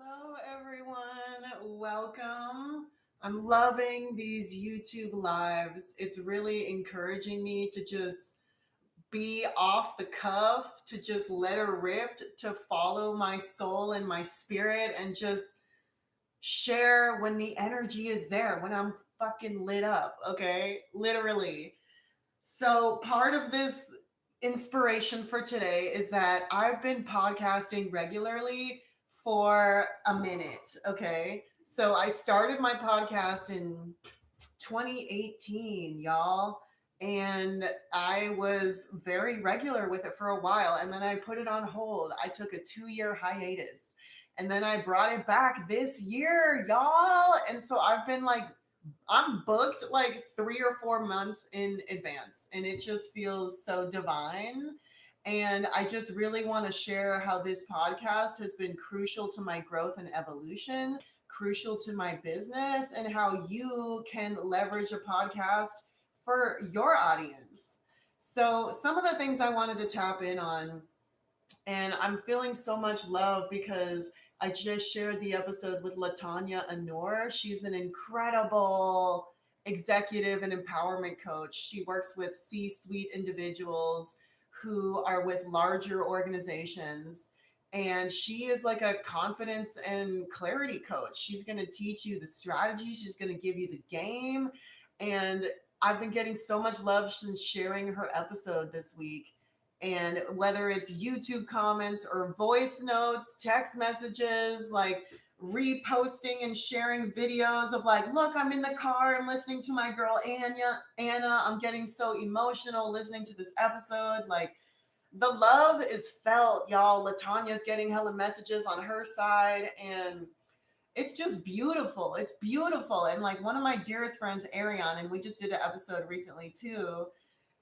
Hello, everyone. Welcome. I'm loving these YouTube lives. It's really encouraging me to just be off the cuff, to just let her rip, to follow my soul and my spirit and just share when the energy is there, when I'm fucking lit up, okay? Literally. So, part of this inspiration for today is that I've been podcasting regularly for a minute. Okay. So, I started my podcast in 2018, y'all. And I was very regular with it for a while. And then I put it on hold. I took a 2 year hiatus. And then I brought it back this year, y'all. And so I've been like I'm booked like 3 or 4 months in advance, and it just feels so divine. And I just really want to share how this podcast has been crucial to my growth and evolution, crucial to my business, and how you can leverage a podcast for your audience. So, some of the things I wanted to tap in on, and I'm feeling so much love because I just shared the episode with Latanya Anor. She's an incredible executive and empowerment coach. She works with C suite individuals who are with larger organizations. And she is like a confidence and clarity coach. She's going to teach you the strategy, she's going to give you the game. And I've been getting so much love since sharing her episode this week. And whether it's YouTube comments or voice notes, text messages, like reposting and sharing videos of like, look, I'm in the car and listening to my girl Anna. I'm getting so emotional listening to this episode. Like the love is felt, y'all. Latanya's getting hella messages on her side, and it's just beautiful. It's beautiful. And like one of my dearest friends, Ariane, and we just did an episode recently too,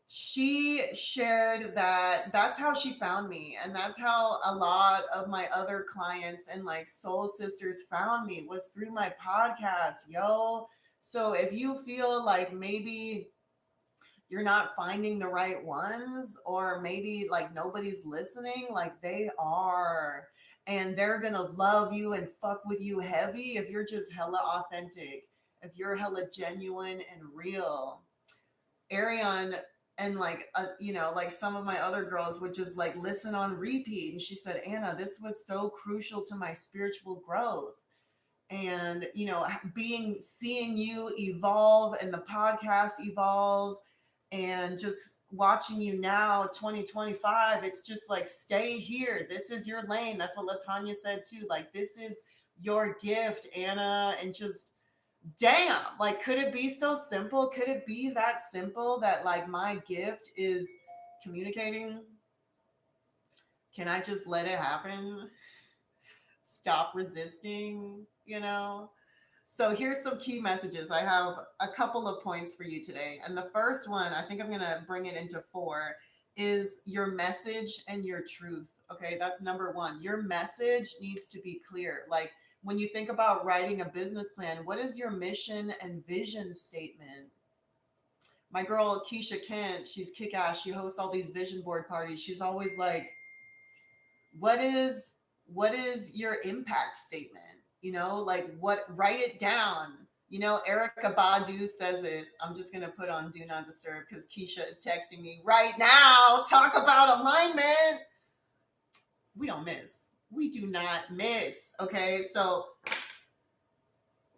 she shared that that's how she found me, and that's how a lot of my other clients and like soul sisters found me, was through my podcast, yo. So if you feel like maybe you're not finding the right ones, or maybe like nobody's listening, like they are, and they're gonna love you and fuck with you heavy if you're just hella authentic, if you're hella genuine and real. Ariane and like like some of my other girls would just like listen on repeat, and she said, Anna, this was so crucial to my spiritual growth. And being seeing you evolve and the podcast evolve, and just watching you now 2025, it's just like, stay here, this is your lane. That's what Latanya said too, like this is your gift, Anna. And just damn, like could it be so simple? Could it be that simple that like my gift is communicating? Can I just let it happen? Stop resisting? So here's some key messages. I have a couple of points for you today, and the first one, I think I'm going to bring it into four, is your message and your truth. Okay, that's number one. Your message needs to be clear. Like when you think about writing a business plan, what is your mission and vision statement? My girl Keisha Kent, she's kick-ass. She hosts all these vision board parties. She's always like, what is your impact statement? Like, what, write it down. Erica Badu says it. I'm just gonna put on do not disturb because Keisha is texting me right now. Talk about alignment. We don't miss. We do not miss. Okay, so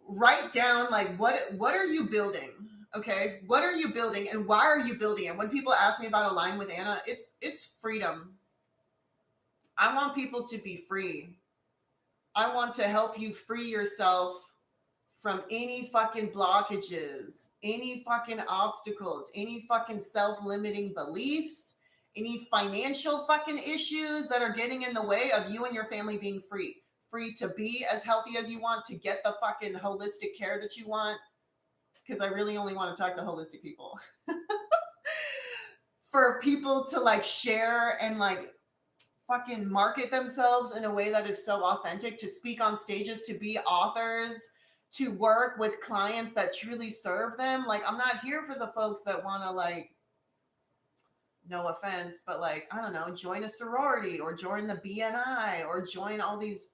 write down like what are you building? Okay, what are you building and why are you building it? When people ask me about Align with Anna, it's freedom. I want people to be free. I want to help you free yourself from any fucking blockages, any fucking obstacles, any fucking self-limiting beliefs, any financial fucking issues that are getting in the way of you and your family being free. Free to be as healthy as you want, to get the fucking holistic care that you want. Because I really only want to talk to holistic people. For people to like share and like fucking market themselves in a way that is so authentic, to speak on stages, to be authors, to work with clients that truly serve them. Like, I'm not here for the folks that want to, like, no offense, but like, I don't know, join a sorority or join the BNI or join all these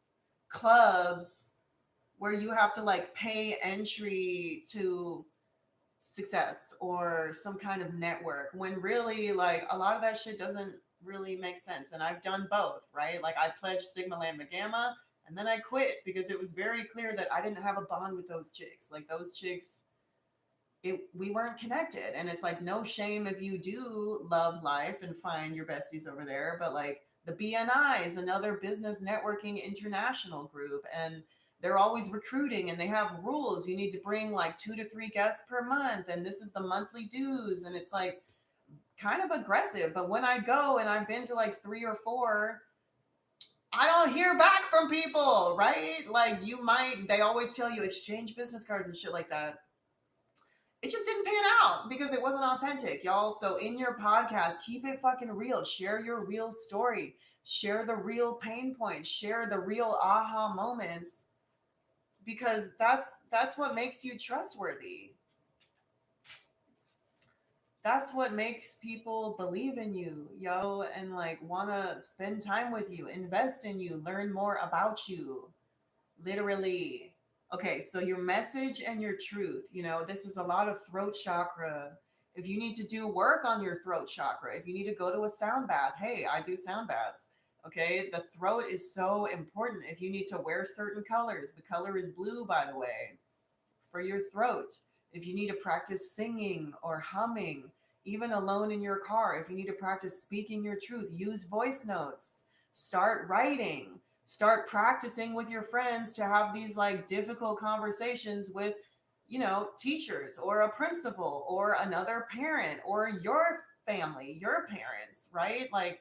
clubs where you have to like pay entry to success or some kind of network, when really like a lot of that shit doesn't really make sense. And I've done both, right? Like I pledged Sigma Lambda Gamma and then I quit because it was very clear that I didn't have a bond with those chicks. Like those chicks, we weren't connected. And it's like no shame if you do love life and find your besties over there, but like the BNI is another business networking international group, and they're always recruiting and they have rules. You need to bring like 2 to 3 guests per month, and this is the monthly dues, and it's like kind of aggressive. But when I go, and I've been to like 3 or 4, I don't hear back from people, right? Like they always tell you exchange business cards and shit like that. It just didn't pan out because it wasn't authentic, y'all. So in your podcast, keep it fucking real. Share your real story. Share the real pain points. Share the real aha moments, because that's what makes you trustworthy. That's what makes people believe in you, yo, and like want to spend time with you, invest in you, learn more about you. Literally. Okay, so your message and your truth, this is a lot of throat chakra. If you need to do work on your throat chakra, if you need to go to a sound bath, hey, I do sound baths. Okay, the throat is so important. If you need to wear certain colors, the color is blue, by the way, for your throat. If you need to practice singing or humming, even alone in your car, if you need to practice speaking your truth, use voice notes, start writing, start practicing with your friends to have these like difficult conversations with, teachers or a principal or another parent or your family, your parents, right? Like,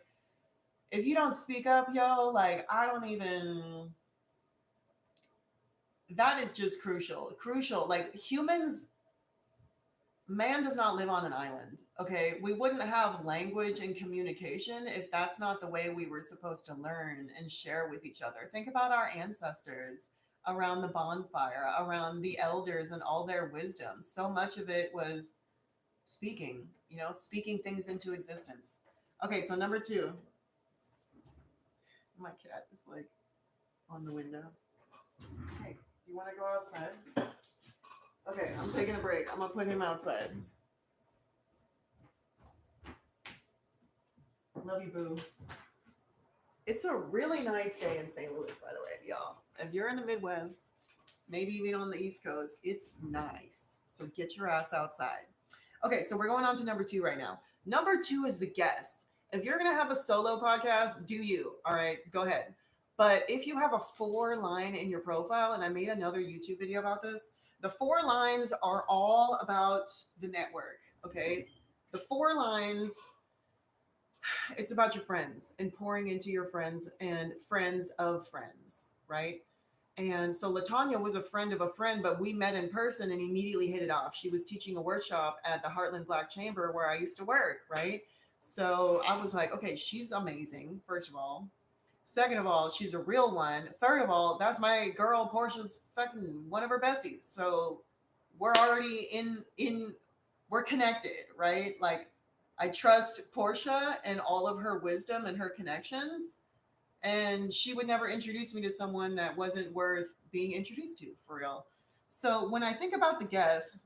if you don't speak up, yo, like, I don't even, that is just crucial. Like, humans, man does not live on an island. Okay, we wouldn't have language and communication if that's not the way we were supposed to learn and share with each other. Think about our ancestors around the bonfire, around the elders and all their wisdom. So much of it was speaking, speaking things into existence. Okay, so number 2, my cat is like on the window. Hey, do you want to go outside? Okay, I'm taking a break. I'm gonna put him outside. Love you, boo. It's a really nice day in St. Louis, by the way, y'all. If you're in the Midwest, maybe even on the East Coast, it's nice. So get your ass outside. Okay, so we're going on to number 2 right now. Number 2 is the guest. If you're gonna have a solo podcast, do you? All right, go ahead. But if you have a 4-line in your profile, and I made another YouTube video about this, the 4 lines are all about the network. Okay, the 4 lines, it's about your friends and pouring into your friends and friends of friends, right? And so Latanya was a friend of a friend, but we met in person and immediately hit it off. She was teaching a workshop at the Heartland Black Chamber where I used to work, right? So I was like, okay, she's amazing, first of all. Second of all, she's a real one. Third of all, that's my girl Portia's fucking one of her besties. So we're already in we're connected, right? Like I trust Portia and all of her wisdom and her connections, and she would never introduce me to someone that wasn't worth being introduced to, for real. So when I think about the guests,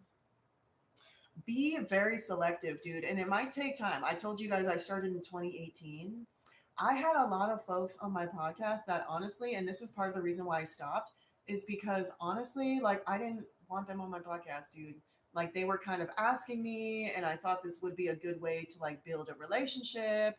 be very selective, dude, and it might take time. I told you guys I started in 2018. I had a lot of folks on my podcast that honestly, and this is part of the reason why I stopped, is because honestly, like I didn't want them on my podcast, dude. Like they were kind of asking me, and I thought this would be a good way to like build a relationship.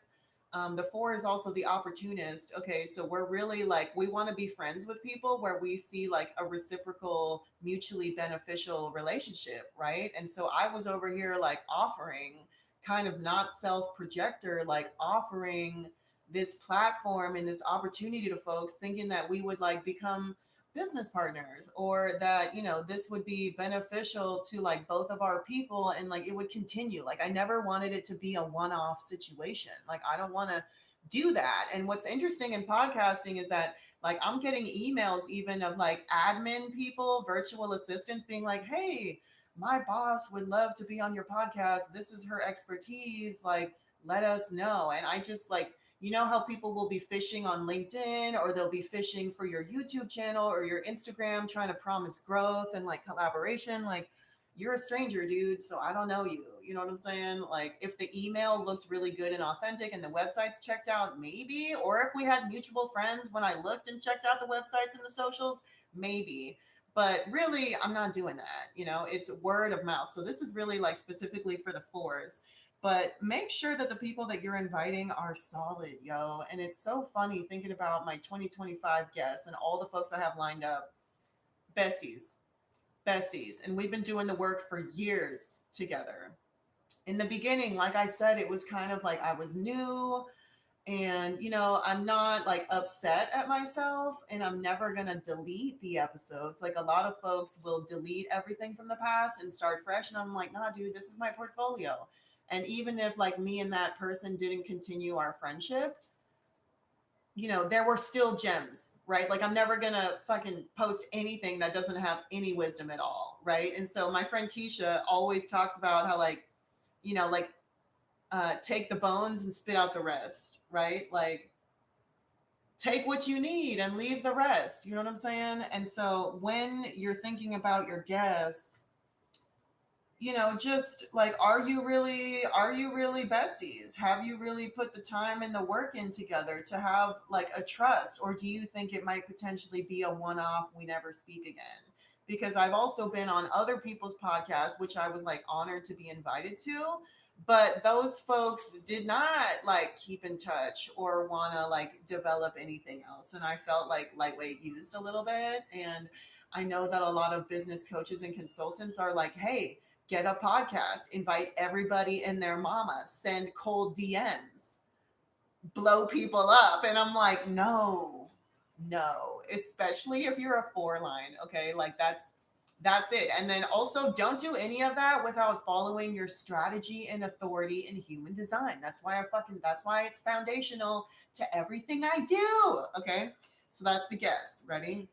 The 4 is also the opportunist. Okay, so we're really like, we want to be friends with people where we see like a reciprocal, mutually beneficial relationship, right? And so I was over here like offering, kind of not self projector, like offering this platform and this opportunity to folks, thinking that we would like become business partners, or that this would be beneficial to like both of our people, and like it would continue. Like I never wanted it to be a one-off situation. Like I don't want to do that. And what's interesting in podcasting is that like I'm getting emails even of like admin people, virtual assistants being like, hey, my boss would love to be on your podcast, this is her expertise, like let us know. And I just like, You know how people will be fishing on LinkedIn, or they'll be fishing for your YouTube channel or your Instagram, trying to promise growth and like collaboration. Like, you're a stranger, dude. So I don't know you. You know what I'm saying? Like, if the email looked really good and authentic and the websites checked out, maybe. Or if we had mutual friends when I looked and checked out the websites and the socials, maybe. But really, I'm not doing that. You know, it's word of mouth. So this is really like specifically for the fours. But make sure that the people that you're inviting are solid, yo. And it's so funny thinking about my 2025 guests and all the folks I have lined up. Besties, besties. And we've been doing the work for years together. In the beginning, like I said, it was kind of like I was new, and I'm not like upset at myself, and I'm never going to delete the episodes. Like, a lot of folks will delete everything from the past and start fresh, and I'm like, nah, dude, this is my portfolio. And even if like me and that person didn't continue our friendship, there were still gems, right? Like, I'm never gonna fucking post anything that doesn't have any wisdom at all, right? And so my friend Keisha always talks about how, like, like, take the bones and spit out the rest, right? Like, take what you need and leave the rest. You know what I'm saying? And so when you're thinking about your guests, just like, are you really besties? Have you really put the time and the work in together to have like a trust? Or do you think it might potentially be a one-off, we never speak again? Because I've also been on other people's podcasts, which I was like honored to be invited to, but those folks did not like keep in touch or want to like develop anything else, and I felt like lightweight used a little bit. And I know that a lot of business coaches and consultants are like, hey, get a podcast, invite everybody and their mama, send cold DMs, blow people up. And I'm like, no, no, especially if you're a four line. Okay. Like, that's it. And then also, don't do any of that without following your strategy and authority in human design. That's why it's foundational to everything I do. Okay. So that's the guess. Ready?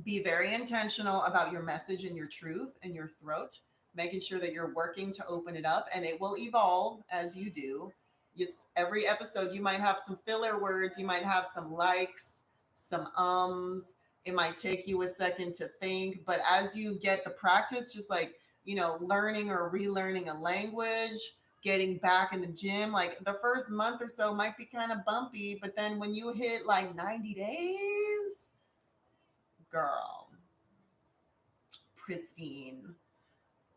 Be very intentional about your message and your truth and your throat, making sure that you're working to open it up, and it will evolve as you do. Yes, every episode you might have some filler words, you might have some likes, some ums. It might take you a second to think, but as you get the practice, just like, learning or relearning a language, getting back in the gym, like the first month or so might be kind of bumpy, but then when you hit like 90 days, girl, pristine.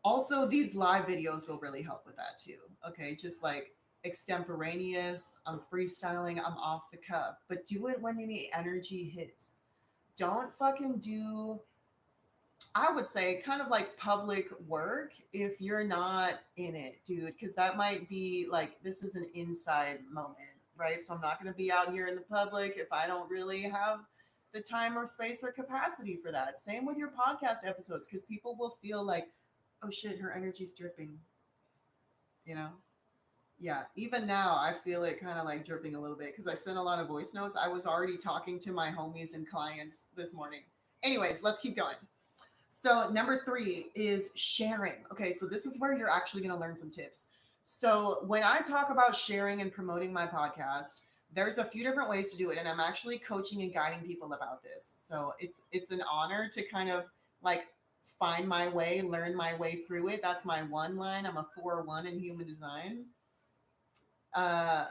Also, these live videos will really help with that too. Okay, just like extemporaneous, I'm freestyling, I'm off the cuff, but do it when the energy hits. Don't fucking do, I would say, kind of like public work if you're not in it, dude, because that might be like, this is an inside moment, right? So I'm not going to be out here in the public if I don't really have the time or space or capacity for that. Same with your podcast episodes, because people will feel like, oh shit, her energy's dripping, you know? Yeah, even now I feel it kind of like dripping a little bit because I sent a lot of voice notes. I was already talking to my homies and clients this morning. Anyways, let's keep going. So, number 3 is sharing. Okay, so this is where you're actually going to learn some tips. So, when I talk about sharing and promoting my podcast, there's a few different ways to do it, and I'm actually coaching and guiding people about this. So, it's an honor to kind of like find my way, learn my way through it. That's my one line. I'm a 4-1 in human design. Uh,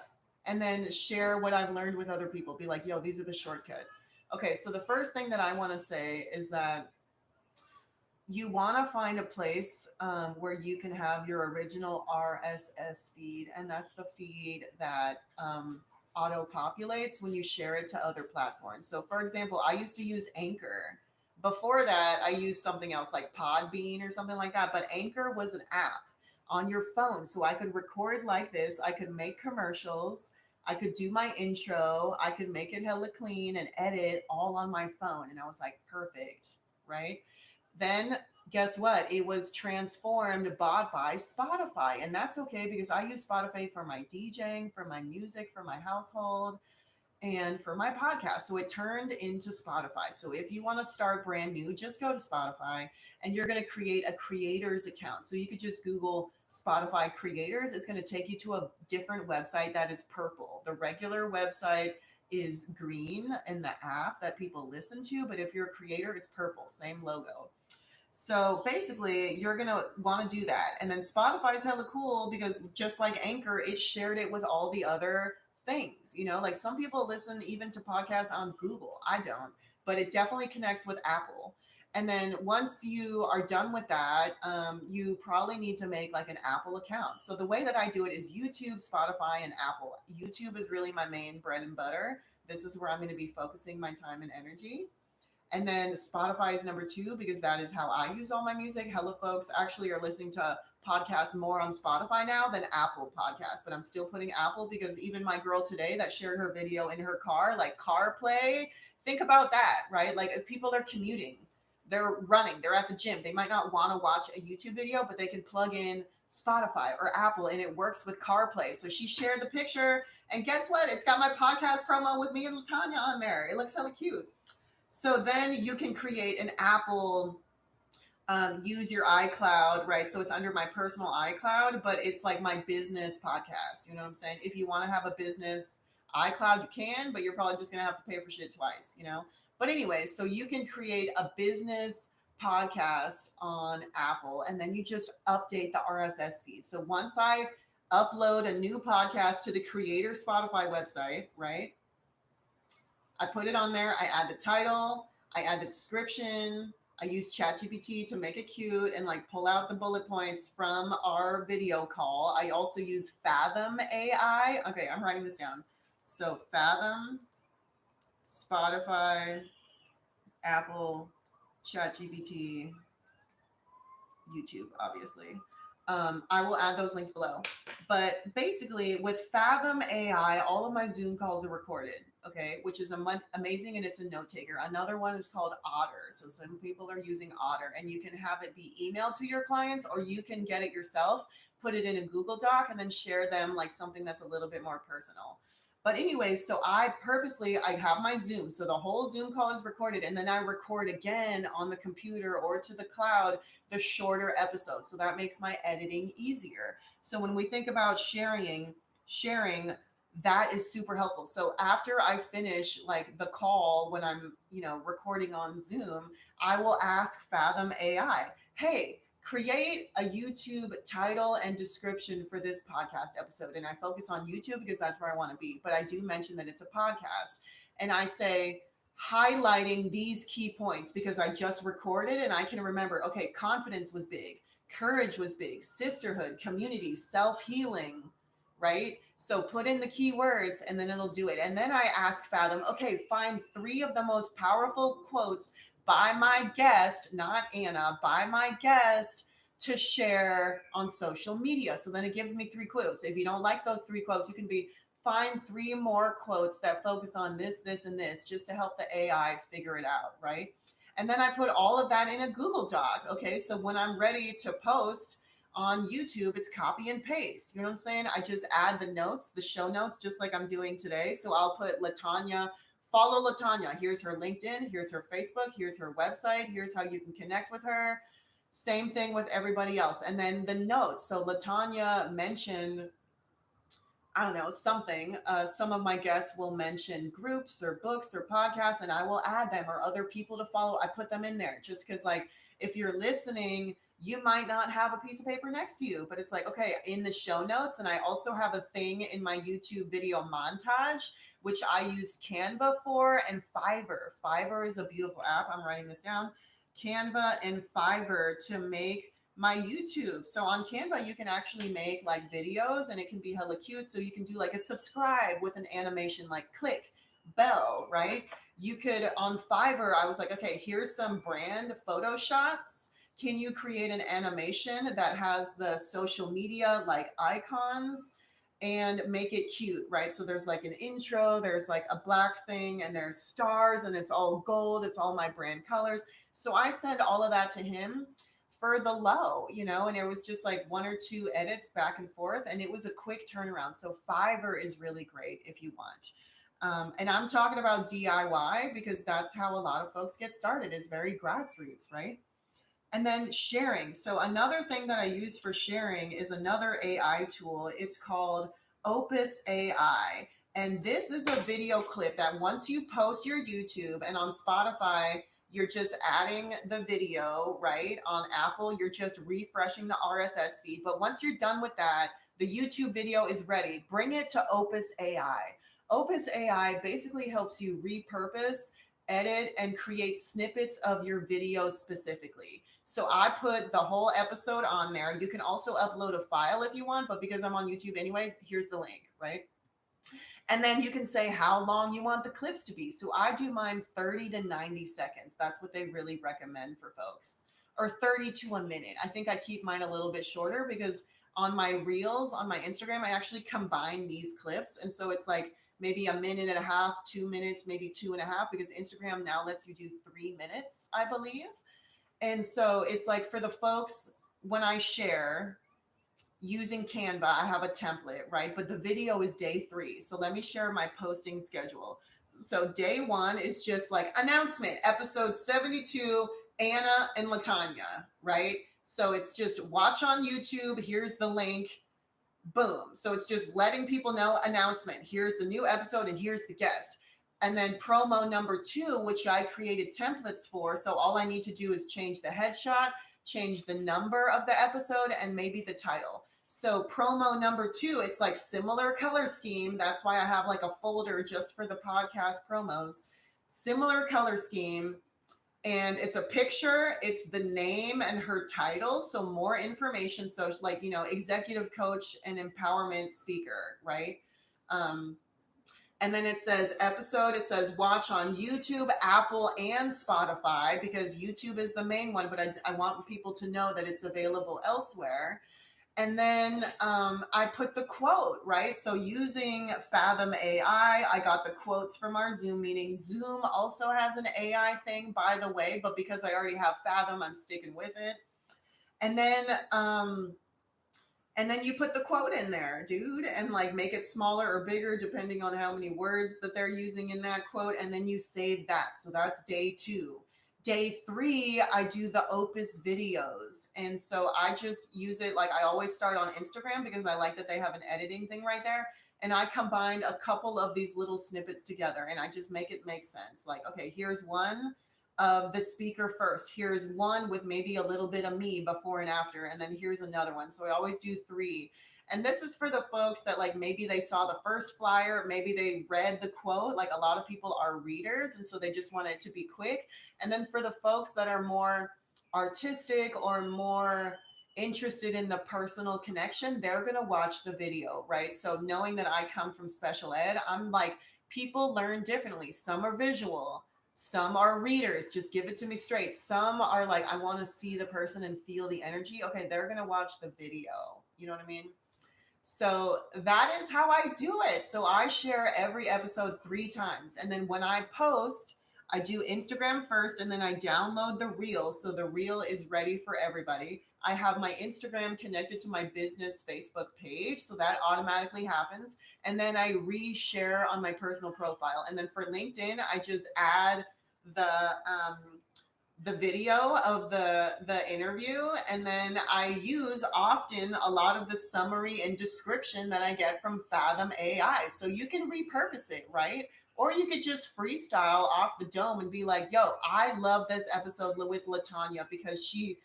and then share what I've learned with other people. Be like, yo, these are the shortcuts. Okay, so the first thing that I want to say is that you want to find a place where you can have your original RSS feed, and that's the feed that auto populates when you share it to other platforms. So, for example, I used to use Anchor. Before that, I used something else like Podbean or something like that. But Anchor was an app on your phone, so I could record like this. I could make commercials. I could do my intro. I could make it hella clean and edit all on my phone. And I was like, perfect, right? Then guess what? It was transformed, bought by Spotify. And that's okay because I use Spotify for my DJing, for my music, for my household. and for my podcast. So it turned into Spotify. So if you want to start brand new, just go to Spotify and you're going to create a creators account. So you could just Google Spotify creators. It's going to take you to a different website that is purple. The regular website is green in the app that people listen to, but if you're a creator, it's purple, same logo. So basically, you're going to want to do that. And then Spotify is hella cool because just like Anchor, it shared it with all the other things. You know, like some people listen even to podcasts on Google. I don't, but it definitely connects with Apple. And then once you are done with that, you probably need to make like an Apple account. So the way that I do it is YouTube, Spotify, and Apple. YouTube is really my main bread and butter. This is where I'm going to be focusing my time and energy. And then Spotify is number two because that is how I use all my music. Hella folks actually are listening to podcasts more on Spotify now than Apple Podcasts, but I'm still putting Apple because even my girl today that shared her video in her car, like CarPlay, think about that, right? Like if people are commuting, they're running, they're at the gym, they might not want to watch a YouTube video, but they can plug in Spotify or Apple and it works with CarPlay. So she shared the picture and guess what? It's got my podcast promo with me and Latanya on there. It looks hella cute. So then you can create an Apple, use your iCloud, right? So it's under my personal iCloud, but it's like my business podcast. You know what I'm saying? If you want to have a business iCloud, you can, but you're probably just going to have to pay for shit twice, you know? But anyways, so you can create a business podcast on Apple and then you just update the RSS feed. So once I upload a new podcast to the Creator Spotify website, right? I put it on there. I add the title. I add the description. I use ChatGPT to make it cute and like pull out the bullet points from our video call. I also use Fathom AI. Okay, I'm writing this down. So Fathom, Spotify, Apple, ChatGPT, YouTube, obviously. I will add those links below. But basically, with Fathom AI, all of my Zoom calls are recorded, okay, which is amazing and it's a note taker. Another one is called Otter. So some people are using Otter, and you can have it be emailed to your clients or you can get it yourself, put it in a Google Doc, and then share them like something that's a little bit more personal. But anyways, so I have my Zoom. So the whole Zoom call is recorded and then I record again on the computer or to the cloud the shorter episodes. So that makes my editing easier. So when we think about sharing that is super helpful. So after I finish like the call when I'm, recording on Zoom, I will ask Fathom AI, "Hey, create a YouTube title and description for this podcast episode." And I focus on YouTube because that's where I want to be. But I do mention that it's a podcast. And I say, highlighting these key points because I just recorded and I can remember, okay, confidence was big, courage was big, sisterhood, community, self-healing, right? So put in the keywords and then it'll do it. And then I ask Fathom, okay, find 3 of the most powerful quotes by my guest, not Anna, by my guest to share on social media. So then it gives me 3 quotes. If you don't like those 3 quotes, you can find 3 more quotes that focus on this, this, and this, just to help the AI figure it out, right? And then I put all of that in a Google Doc. Okay, so when I'm ready to post on YouTube, it's copy and paste. You know what I'm saying? I just add the notes, the show notes, just like I'm doing today. So I'll put Latanya, follow Latanya. Here's her LinkedIn, here's her Facebook, here's her website, here's how you can connect with her. Same thing with everybody else. And then the notes. So Latanya mentioned, I don't know, something. Some of my guests will mention groups or books or podcasts, and I will add them or other people to follow. I put them in there just because, like, if you're listening, you might not have a piece of paper next to you, but it's like, okay, in the show notes. And I also have a thing in my YouTube video montage, which I used Canva for, and Fiverr. Fiverr is a beautiful app. I'm writing this down. Canva and Fiverr to make my YouTube. So on Canva, you can actually make like videos and it can be hella cute. So you can do like a subscribe with an animation, like click bell, right? You could on Fiverr, I was like, okay, here's some brand photo shots. Can you create an animation that has the social media like icons and make it cute, right? So there's like an intro, there's like a black thing, and there's stars, and it's all gold. It's all my brand colors. So I send all of that to him for the low, and it was just like 1 or 2 edits back and forth, and it was a quick turnaround. So Fiverr is really great if you want. And I'm talking about DIY because that's how a lot of folks get started, is very grassroots, right? And then sharing. So another thing that I use for sharing is another AI tool. It's called Opus AI. And this is a video clip that once you post your YouTube, and on Spotify, you're just adding the video, right? On Apple, you're just refreshing the RSS feed. But once you're done with that, the YouTube video is ready. Bring it to Opus AI. Opus AI basically helps you repurpose, edit, and create snippets of your video specifically. So I put the whole episode on there. You can also upload a file if you want, but because I'm on YouTube anyways, here's the link, right? And then you can say how long you want the clips to be. So I do mine 30 to 90 seconds. That's what they really recommend for folks. Or 30 to a minute. I think I keep mine a little bit shorter because on my reels, on my Instagram, I actually combine these clips. And so it's like maybe a minute and a half, 2 minutes, maybe 2.5, because Instagram now lets you do 3 minutes, I believe. And so it's like for the folks, when I share using Canva, I have a template, right? But the video is day 3. So let me share my posting schedule. So day 1 is just like announcement, episode 72, Anna and Latanya, right? So it's just watch on YouTube. Here's the link. Boom. So it's just letting people know, announcement. Here's the new episode and here's the guest. And then promo number 2, which I created templates for. So all I need to do is change the headshot, change the number of the episode, and maybe the title. So promo number 2, it's like similar color scheme. That's why I have like a folder just for the podcast promos. Similar color scheme. And it's a picture, it's the name and her title. So more information. So it's like, executive coach and empowerment speaker, right? And then it says episode, it says watch on YouTube, Apple, and Spotify, because YouTube is the main one, but I want people to know that it's available elsewhere. And then I put the quote, right? So using Fathom AI, I got the quotes from our Zoom meeting. Zoom also has an AI thing, by the way, but because I already have Fathom, I'm sticking with it. And then you put the quote in there, dude, and like make it smaller or bigger depending on how many words that they're using in that quote. And then you save that. So that's day 2. Day 3, I do the Opus videos. And so I just use it. Like I always start on Instagram because I like that they have an editing thing right there. And I combined a couple of these little snippets together and I just make it make sense. Like, okay, here's one of the speaker first. Here's one with maybe a little bit of me before and after. And then here's another one. So I always do 3. And this is for the folks that like maybe they saw the first flyer, maybe they read the quote. Like a lot of people are readers, and so they just want it to be quick. And then for the folks that are more artistic or more interested in the personal connection, they're going to watch the video, right? So knowing that I come from special ed, I'm like, people learn differently. Some are visual, some are readers, just give it to me straight. Some are like, I want to see the person and feel the energy. Okay, they're going to watch the video. You know what I mean? So that is how I do it. So I share every episode 3 times. And then when I post, I do Instagram first and then I download the reel. So the reel is ready for everybody. I have my Instagram connected to my business Facebook page. So that automatically happens. And then I reshare on my personal profile. And then for LinkedIn, I just add the video of the interview, and then I use often a lot of the summary and description that I get from Fathom AI. So you can repurpose it, right? Or you could just freestyle off the dome and be like, yo, I love this episode with Latanya because she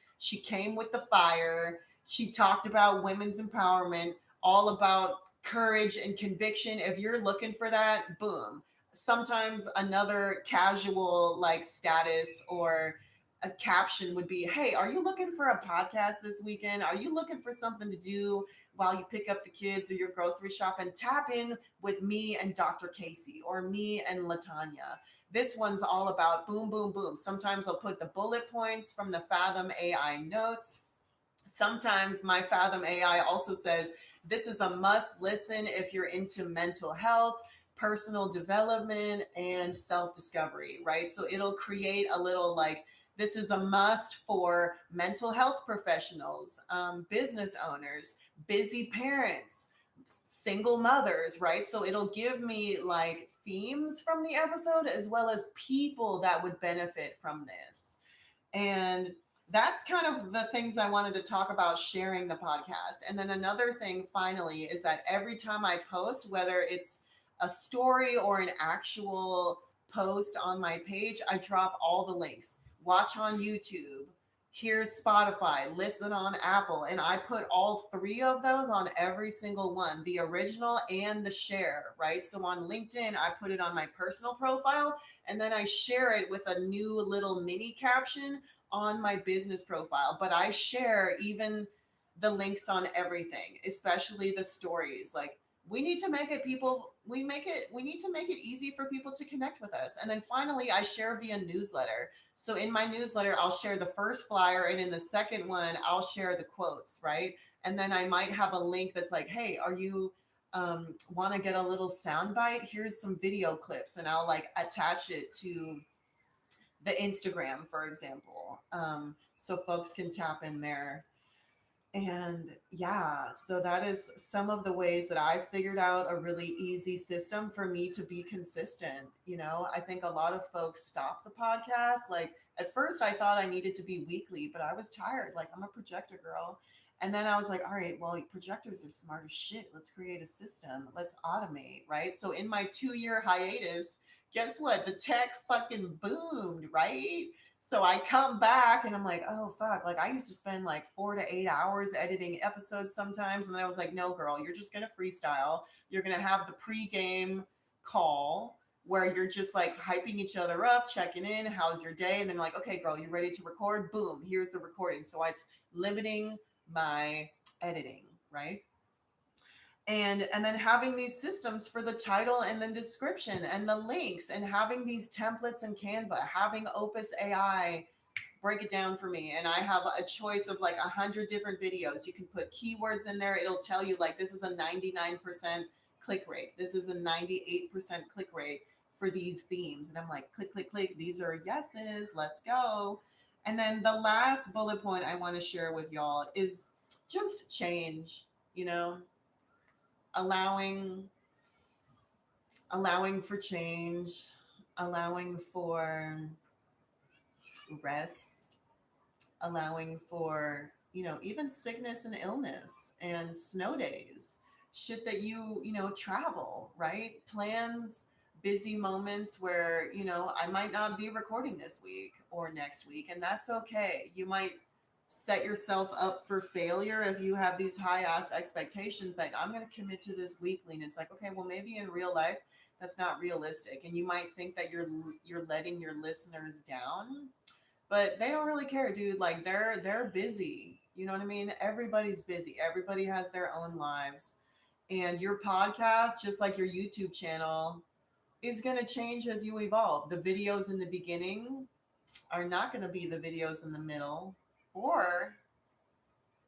came with the fire. She talked about women's empowerment, all about courage and conviction. If you're looking for that, boom. Sometimes another casual like status or a caption would be, hey, are you looking for a podcast this weekend? Are you looking for something to do while you pick up the kids or your grocery shop? And tap in with me and Dr. Casey or me and Latanya. This one's all about boom, boom, boom. Sometimes I'll put the bullet points from the Fathom AI notes. Sometimes my Fathom AI also says, this is a must listen if you're into mental health, personal development, and self-discovery, right? So it'll create a little like, this is a must for mental health professionals, business owners, busy parents, single mothers, right? So it'll give me like themes from the episode as well as people that would benefit from this. And that's kind of the things I wanted to talk about sharing the podcast. And then another thing, finally, is that every time I post, whether it's a story or an actual post on my page, I drop all the links. Watch on YouTube. Here's Spotify, listen on Apple. And I put all three of those on every single one, the original and the share, right? So on LinkedIn, I put it on my personal profile and then I share it with a new little mini caption on my business profile. But I share even the links on everything, especially the stories. Like we need to make it we need to make it easy for people to connect with us. And then finally I share via newsletter. So in my newsletter, I'll share the first flyer, and in the second one, I'll share the quotes, right? And then I might have a link that's like, hey, are you want to get a little sound bite? Here's some video clips, and I'll like attach it to the Instagram, for example, so folks can tap in there. And yeah, so that is some of the ways that I've figured out a really easy system for me to be consistent. You know, I think a lot of folks stop the podcast. Like at first I thought I needed to be weekly, but I was tired. Like I'm a projector girl. And then I was like, all right, well, projectors are smart as shit. Let's create a system. Let's automate, right? So in my 2 year hiatus, guess what? The tech fucking boomed, right? So I come back and I'm like, oh fuck. Like I used to spend like 4 to 8 hours editing episodes sometimes. And then I was like, no, girl, you're just gonna freestyle. You're gonna have the pregame call where you're just like hyping each other up, checking in, how's your day? And then like, okay, girl, you ready to record? Boom, here's the recording. So it's limiting my editing, right? And then having these systems for the title and the description and the links, and having these templates in Canva, having Opus AI break it down for me. And I have a choice of like 100 different videos. You can put keywords in there. It'll tell you like this is a 99% click rate, this is a 98% click rate for these themes. And I'm like, click, click, click, these are yeses, let's go. And then the last bullet point I want to share with y'all is just change, you know, allowing allowing for change, allowing for rest, allowing for, you know, even sickness and illness and snow days, shit that you know, travel, right? Plans, busy moments where, you know, I might not be recording this week or next week, and that's okay. You might set yourself up for failure if you have these high ass expectations that I'm going to commit to this weekly, and it's like, okay, well maybe in real life that's not realistic, and you might think that you're letting your listeners down, but they don't really care, dude. Like they're busy. You know what I mean? Everybody's busy. Everybody has their own lives. And your podcast, just like your YouTube channel, is going to change as you evolve. The videos in the beginning are not going to be the videos in the middle or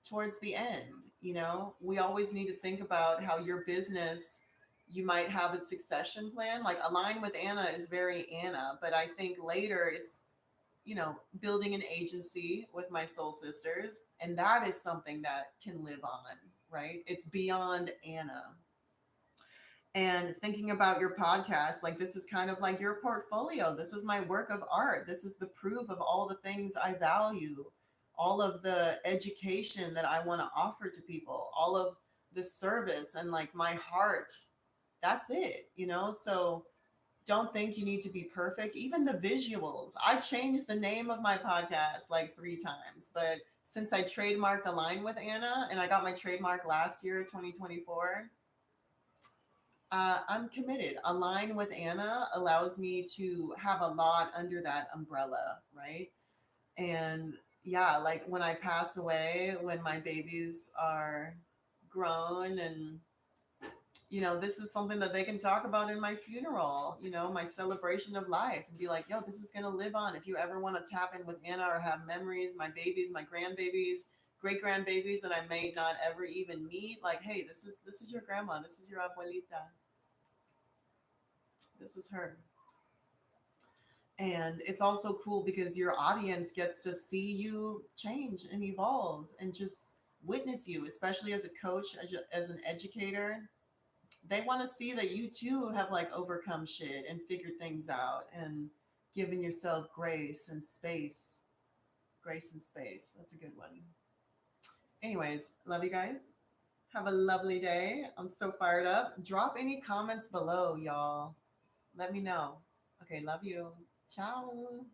towards the end. You know, we always need to think about how your business, you might have a succession plan. Like Align with Anna is very Anna, but I think later it's, you know, building an agency with my soul sisters. And that is something that can live on, right? It's beyond Anna. And thinking about your podcast, like this is kind of like your portfolio. This is my work of art. This is the proof of all the things I value, all of the education that I want to offer to people, all of the service and like my heart. That's it, you know? So don't think you need to be perfect. Even the visuals. I changed the name of my podcast like 3 times, but since I trademarked Align with Anna and I got my trademark last year, 2024, I'm committed. Align with Anna allows me to have a lot under that umbrella, right? And yeah, like when I pass away, when my babies are grown, and you know, this is something that they can talk about in my funeral, you know, my celebration of life, and be like, yo, this is going to live on. If you ever want to tap in with Anna or have memories, my babies, my grandbabies, great grandbabies that I may not ever even meet, like, hey, this is your grandma. This is your abuelita. This is her. And it's also cool because your audience gets to see you change and evolve and just witness you, especially as a coach, as an educator. They want to see that you too have like overcome shit and figured things out and given yourself grace and space. Grace and space. That's a good one. Anyways, love you guys. Have a lovely day. I'm so fired up. Drop any comments below, y'all. Let me know. Okay, love you. Ciao.